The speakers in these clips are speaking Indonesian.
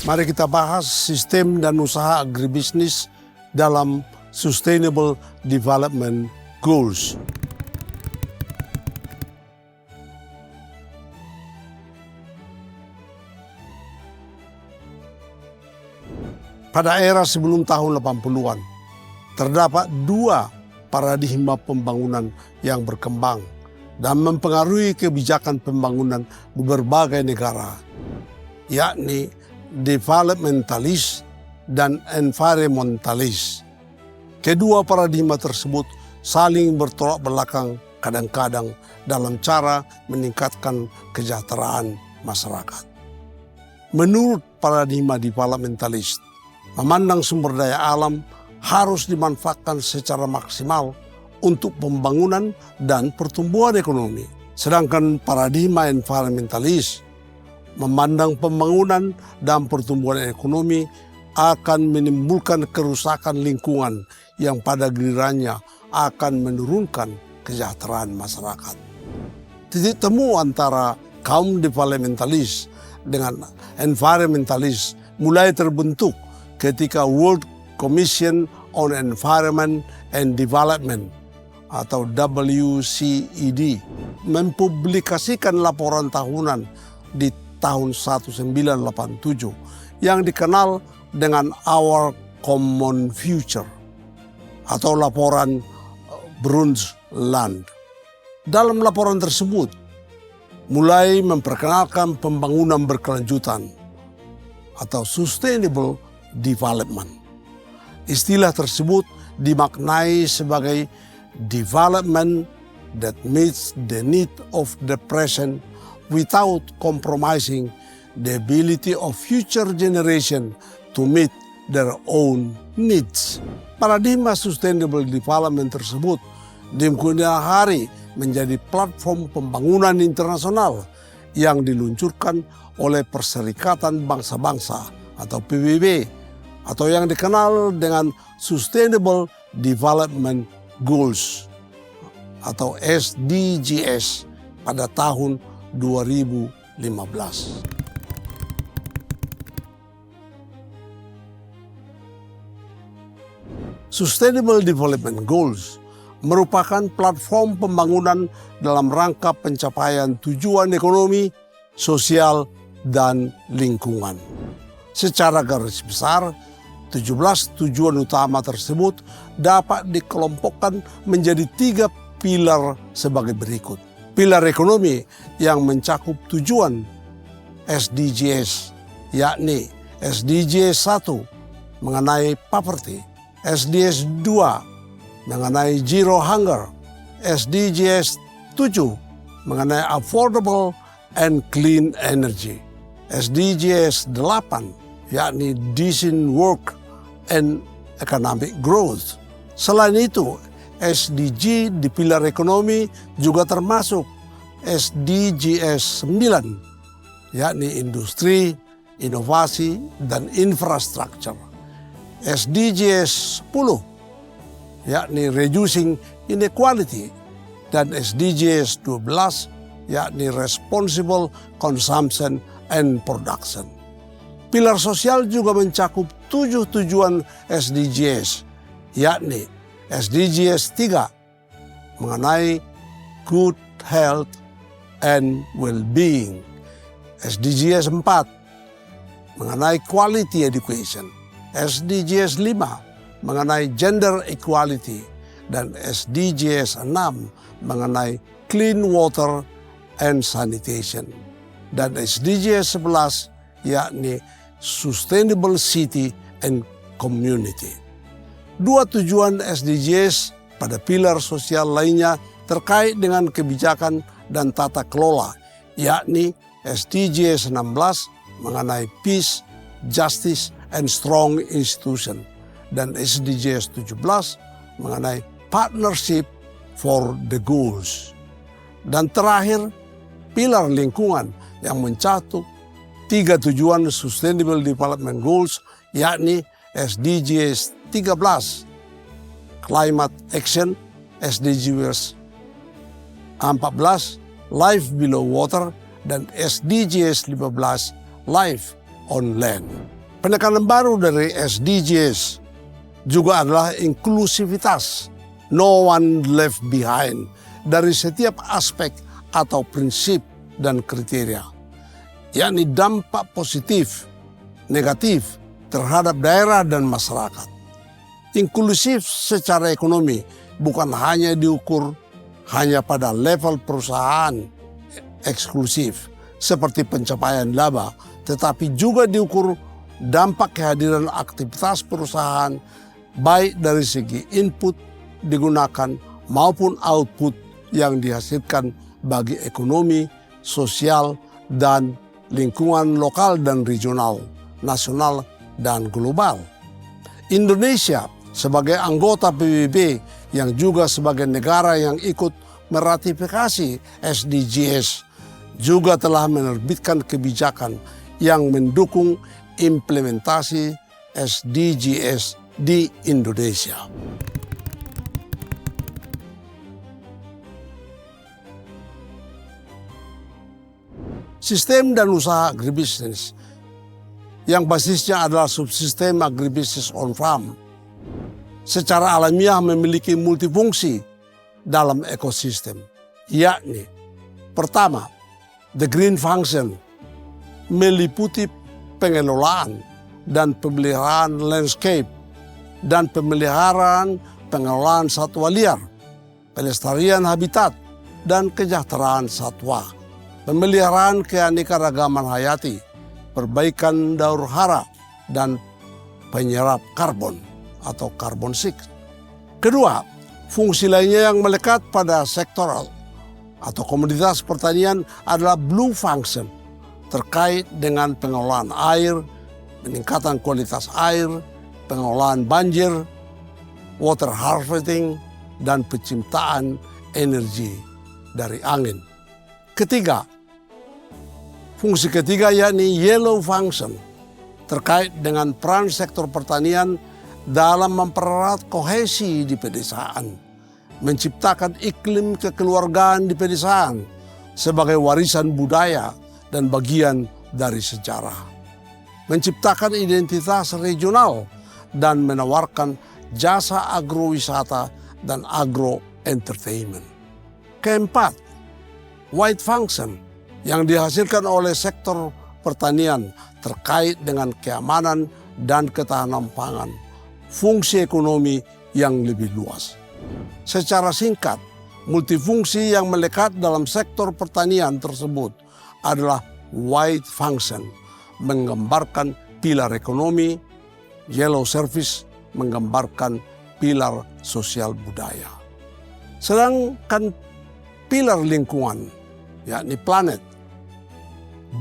Mari kita bahas sistem dan usaha agribisnis dalam Sustainable Development Goals. Pada era sebelum tahun 80-an, terdapat dua paradigma pembangunan yang berkembang dan mempengaruhi kebijakan pembangunan di berbagai negara, yakni developmentalis dan environmentalis. Kedua paradigma tersebut saling bertolak belakang kadang-kadang dalam cara meningkatkan kesejahteraan masyarakat. Menurut paradigma developmentalis, memandang sumber daya alam harus dimanfaatkan secara maksimal untuk pembangunan dan pertumbuhan ekonomi. Sedangkan paradigma environmentalis memandang pembangunan dan pertumbuhan ekonomi akan menimbulkan kerusakan lingkungan yang pada gilirannya akan menurunkan kesejahteraan masyarakat. Titik temu antara kaum developmentalis dengan environmentalis mulai terbentuk ketika World Commission on Environment and Development atau WCED mempublikasikan laporan tahunan di tahun 1987 yang dikenal dengan Our Common Future atau laporan Brundtland. Dalam laporan tersebut mulai memperkenalkan pembangunan berkelanjutan atau sustainable development. Istilah tersebut dimaknai sebagai development that meets the need of the present without compromising the ability of future generation to meet their own needs. Paradigma sustainable development tersebut di kemudian hari menjadi platform pembangunan internasional yang diluncurkan oleh Perserikatan Bangsa-Bangsa atau PBB atau yang dikenal dengan Sustainable Development Goals atau SDGs pada tahun 2015. Sustainable Development Goals merupakan platform pembangunan dalam rangka pencapaian tujuan ekonomi, sosial, dan lingkungan. Secara garis besar, 17 tujuan utama tersebut dapat dikelompokkan menjadi 3 pilar sebagai berikut. Pilar ekonomi yang mencakup tujuan SDGs, yakni SDGs 1 mengenai poverty, SDGs 2 mengenai zero hunger, SDGs 7 mengenai affordable and clean energy, SDGs 8 yakni decent work and economic growth. Selain itu, SDG di pilar ekonomi juga termasuk SDGs 9, yakni industri, inovasi, dan infrastruktur. SDGs 10, yakni reducing inequality, dan SDGs 12, yakni responsible consumption and production. Pilar sosial juga mencakup 7 tujuan SDGs, yakni SDGs 3 mengenai good health and well-being, SDGs 4 mengenai quality education, SDGs 5 mengenai gender equality, dan SDGs 6 mengenai clean water and sanitation, dan SDGs 11 yakni sustainable city and community. 2 tujuan SDGs pada pilar sosial lainnya terkait dengan kebijakan dan tata kelola, yakni SDGs 16 mengenai peace, justice, and strong institution, dan SDGs 17 mengenai partnership for the goals. Dan terakhir, pilar lingkungan yang mencakup 3 tujuan Sustainable Development Goals, yakni SDGs 13 Climate Action, SDGs 14 Life Below Water, dan SDGs 15 Life on land. Penekanan baru dari SDGs juga adalah inklusivitas, no one left behind, dari setiap aspek atau prinsip dan kriteria, yakni dampak positif, negatif terhadap daerah dan masyarakat. Inklusif secara ekonomi bukan hanya diukur hanya pada level perusahaan eksklusif seperti pencapaian laba, tetapi juga diukur dampak kehadiran aktivitas perusahaan baik dari segi input digunakan maupun output yang dihasilkan bagi ekonomi, sosial, dan lingkungan lokal dan regional, nasional, dan global. Indonesia sebagai anggota PBB yang juga sebagai negara yang ikut meratifikasi SDGs juga telah menerbitkan kebijakan yang mendukung implementasi SDGs di Indonesia. Sistem dan usaha agribisnis yang basisnya adalah subsistem agribisnis on farm secara alamiah memiliki multifungsi dalam ekosistem, yakni pertama, the green function meliputi pengelolaan dan pemeliharaan landscape dan pemeliharaan pengelolaan satwa liar, pelestarian habitat dan kesejahteraan satwa, pemeliharaan keanekaragaman hayati, perbaikan daur hara dan penyerap karbon atau carbon sink. Kedua, fungsi lainnya yang melekat pada sektoral atau komoditas pertanian adalah blue function terkait dengan pengelolaan air, peningkatan kualitas air, pengelolaan banjir, water harvesting, dan penciptaan energi dari angin. Ketiga, fungsi ketiga yakni yellow function terkait dengan peran sektor pertanian dalam mempererat kohesi di pedesaan, menciptakan iklim kekeluargaan di pedesaan sebagai warisan budaya dan bagian dari sejarah, menciptakan identitas regional dan menawarkan jasa agrowisata dan agro-entertainment. Keempat, white function yang dihasilkan oleh sektor pertanian terkait dengan keamanan dan ketahanan pangan, fungsi ekonomi yang lebih luas. Secara singkat, multifungsi yang melekat dalam sektor pertanian tersebut adalah white function, menggambarkan pilar ekonomi, yellow service menggambarkan pilar sosial budaya. Sedangkan pilar lingkungan, yakni planet,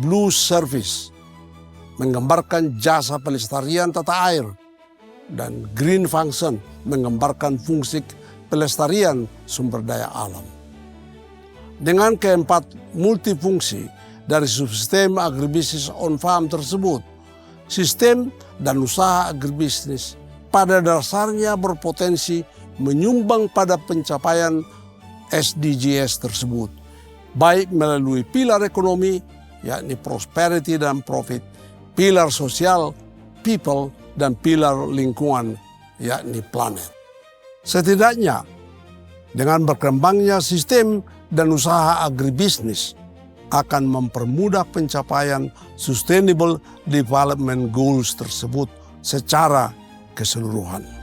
blue service menggambarkan jasa pelestarian tata air, dan green function menggambarkan fungsi pelestarian sumber daya alam. Dengan keempat multifungsi dari subsistem agribisnis on farm tersebut, sistem dan usaha agribisnis pada dasarnya berpotensi menyumbang pada pencapaian SDGs tersebut, baik melalui pilar ekonomi, yakni prosperity dan profit, pilar sosial, people, dan pilar lingkungan, yakni planet. Setidaknya, dengan berkembangnya sistem dan usaha agribisnis akan mempermudah pencapaian Sustainable Development Goals tersebut secara keseluruhan.